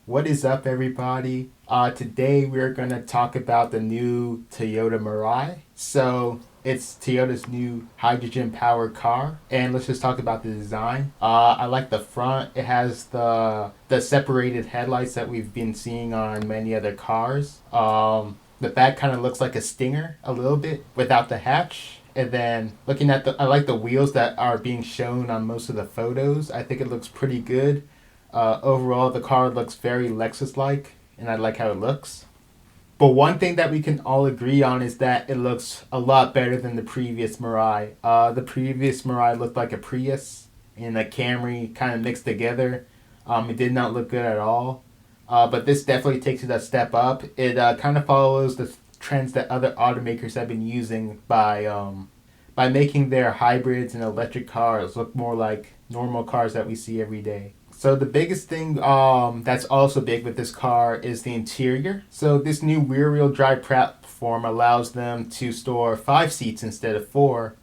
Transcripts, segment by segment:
What is up, everybody? Today we're going to talk about the new Toyota Mirai. So it's Toyota's new hydrogen powered car, and let's just talk about the design. I like the front. It has the separated headlights that we've been seeing on many other cars. The back kind of looks like a Stinger a little bit without the hatch. And then looking at I like the wheels that are being shown on most of the photos. I think it looks pretty good. Overall, the car looks very Lexus-like, and I like how it looks. But one thing that we can all agree on is that it looks a lot better than the previous Mirai. The previous Mirai looked like a Prius and a Camry kind of mixed together. It did not look good at all. But this definitely takes it a step up. It kind of follows the trends that other automakers have been using by making their hybrids and electric cars look more like normal cars that we see every day. So the biggest thing that's also big with this car is the interior. So this new rear-wheel drive platform allows them to store 5 seats instead of 4.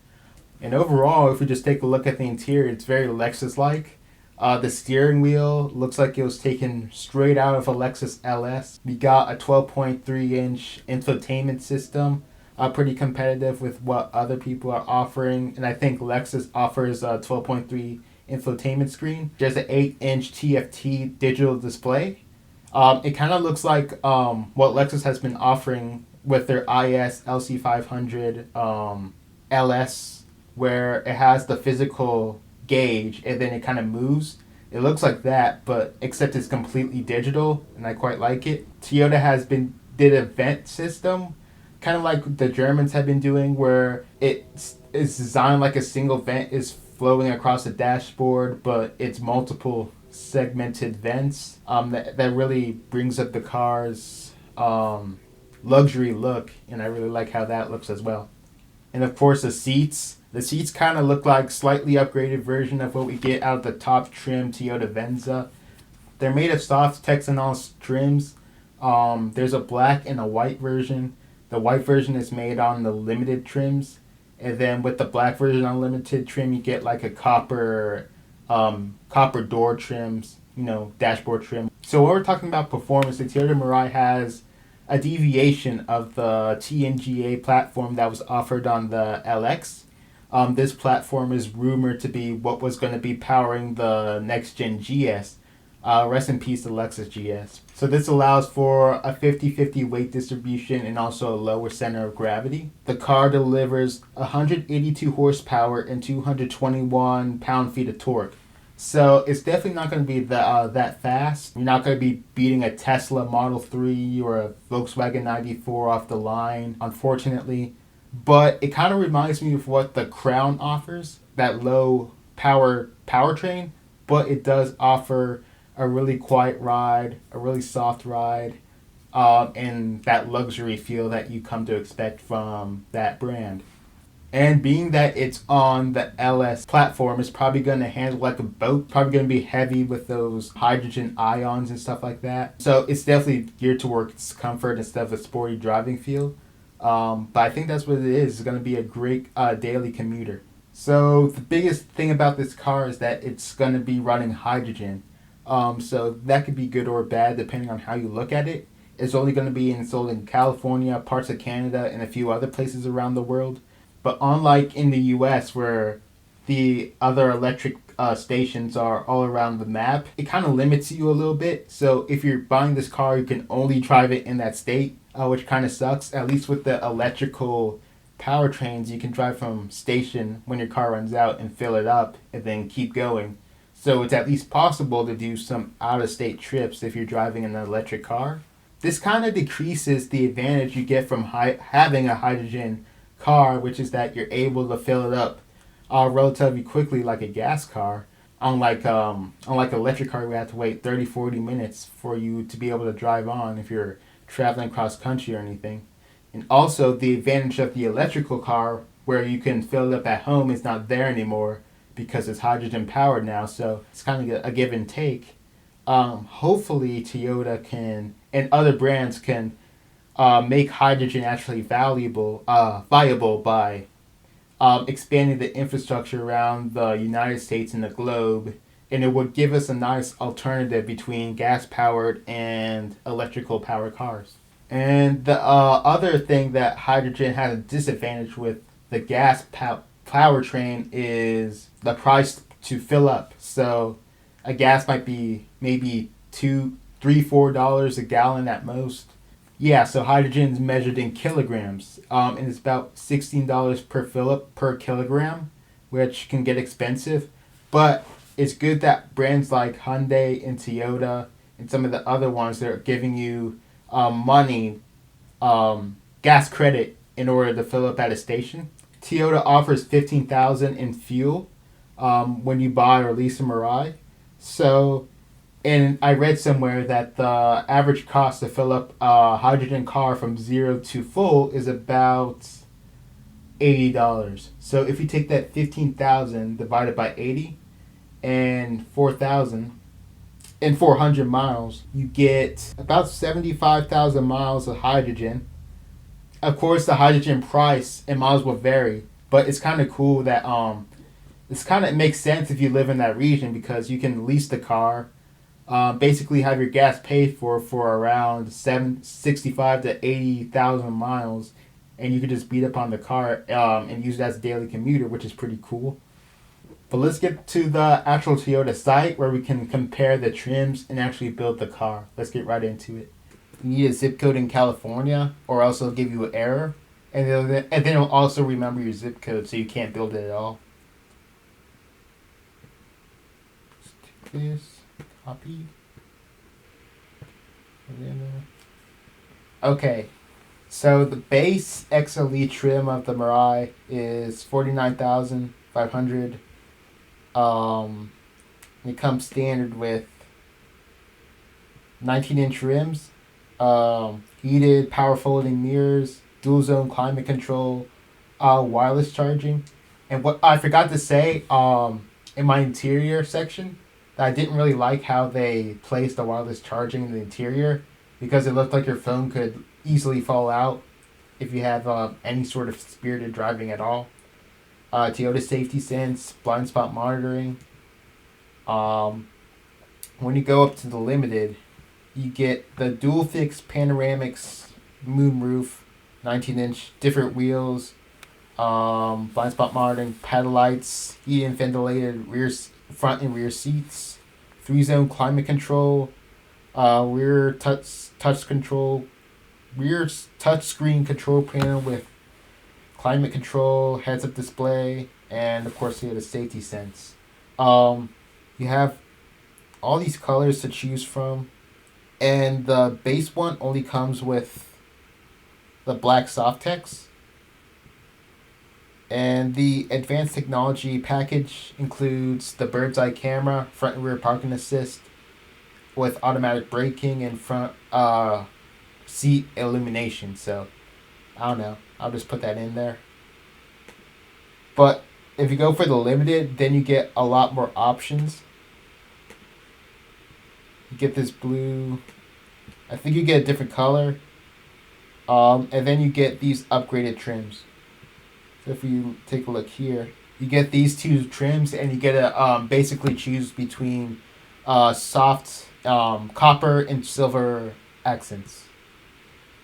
And overall, if we just take a look at the interior, it's very Lexus-like. The steering wheel looks like it was taken straight out of a Lexus LS. We got a 12.3-inch infotainment system, pretty competitive with what other people are offering. And I think Lexus offers a 12.3 infotainment screen. There's an 8-inch TFT digital display. It kind of looks like what Lexus has been offering with their IS LC500 LS, where it has the physical gauge and then it kind of moves. It looks like that, but except it's completely digital, and I quite like it. Toyota did a vent system, kind of like the Germans have been doing, where it is designed like a single vent is flowing across the dashboard, but it's multiple segmented vents. That really brings up the car's luxury look, and I really like how that looks as well. And of course, the seats. The seats kind of look like slightly upgraded version of what we get out of the top trim Toyota Venza. They're made of soft Texanol trims. There's a black and a white version. The white version is made on the limited trims, and then with the black version on limited trim, you get like a copper door trims, dashboard trim. So when we're talking about performance, the Toyota Mirai has a deviation of the TNGA platform that was offered on the LX. This platform is rumored to be what was going to be powering the next gen GS. Rest in peace, the Lexus GS. So this allows for a 50-50 weight distribution and also a lower center of gravity. The car delivers 182 horsepower and 221 pound-feet of torque. So it's definitely not going to be that fast. You're not going to be beating a Tesla Model 3 or a Volkswagen 94 off the line, unfortunately. But it kind of reminds me of what the Crown offers, that low power powertrain, but it does offer a really quiet ride, a really soft ride, and that luxury feel that you come to expect from that brand. And being that it's on the LS platform, it's probably going to handle like a boat. Probably going to be heavy with those hydrogen ions and stuff like that. So it's definitely geared towards comfort instead of a sporty driving feel. But I think that's what it is. It's going to be a great daily commuter. So the biggest thing about this car is that it's going to be running hydrogen. So that could be good or bad depending on how you look at it. It's only going to be installed in California, parts of Canada, and a few other places around the world. But unlike in the US where the other electric stations are all around the map, it kind of limits you a little bit. So if you're buying this car, you can only drive it in that state, which kind of sucks. At least with the electrical powertrains, you can drive from station when your car runs out and fill it up and then keep going. So it's at least possible to do some out-of-state trips if you're driving an electric car. This kind of decreases the advantage you get from having a hydrogen car, which is that you're able to fill it up relatively quickly like a gas car. Unlike electric car, we have to wait 30-40 minutes for you to be able to drive on if you're traveling cross country or anything. And also the advantage of the electrical car where you can fill it up at home is not there anymore because it's hydrogen powered now. So it's kind of a give and take. Hopefully Toyota can and other brands can make hydrogen actually viable by expanding the infrastructure around the United States and the globe and it would give us a nice alternative between gas powered and electrical powered cars. And the other thing that hydrogen has a disadvantage with the powertrain is the price to fill up. So a gas might be maybe $2, $3, $4 a gallon at most. Yeah, so hydrogen is measured in kilograms, and it's about $16 per fill up per kilogram, which can get expensive. But it's good that brands like Hyundai and Toyota and some of the other ones that are giving you money, gas credit in order to fill up at a station. Toyota offers 15,000 in fuel when you buy or lease a Mirai. So, and I read somewhere that the average cost to fill up a hydrogen car from zero to full is about $80. So if you take that 15,000 divided by 80 and 4,000 and 400 miles, you get about 75,000 miles of hydrogen. Of course, the hydrogen price and miles will vary, but it's kind of cool that it makes sense if you live in that region because you can lease the car, basically have your gas paid for around 65 to 80,000 miles, and you can just beat up on the car and use it as a daily commuter, which is pretty cool. But let's get to the actual Toyota site where we can compare the trims and actually build the car. Let's get right into it. You need a zip code in California, or else it'll give you an error, and then it'll also remember your zip code, so you can't build it at all. Let's take this, copy. Okay, so the base XLE trim of the Mirai is 49,500. It comes standard with 19-inch rims, heated power folding mirrors, dual zone climate control, wireless charging. And what I forgot to say in my interior section, that I didn't really like how they placed the wireless charging in the interior, because it looked like your phone could easily fall out if you have any sort of spirited driving at all. Toyota Safety Sense, blind spot monitoring. When you go up to the limited, you get the dual fix panoramics moonroof, 19-inch, different wheels, blind spot monitoring, paddle lights, heated and ventilated front and rear seats, 3-zone climate control, rear touch control, rear touch screen control panel with climate control, heads-up display, and of course you have a safety sense. You have all these colors to choose from, and the base one only comes with the black Softex. And the advanced technology package includes the bird's eye camera, front and rear parking assist, with automatic braking and front seat illumination. So, I don't know. I'll just put that in there. But if you go for the limited, then you get a lot more options. You get this blue. I think you get a different color. And then you get these upgraded trims. So if you take a look here, you get these two trims, and you get to basically choose between soft copper and silver accents.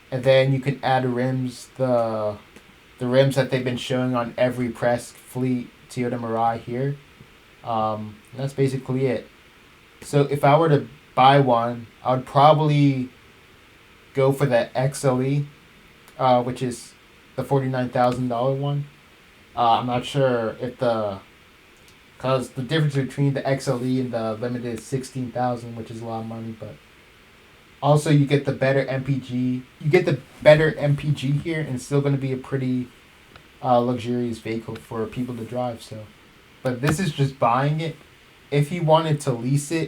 And then you can add rims, the rims that they've been showing on every press fleet Toyota Mirai here. That's basically it. So if I were to buy one, I would probably go for the XLE, which is the $49,000 one. I'm not sure if because the difference between the XLE and the limited is $16,000, which is a lot of money, but also you get the better MPG. You get the better MPG here, and it's still going to be a pretty luxurious vehicle for people to drive. So, but this is just buying it. If you wanted to lease it,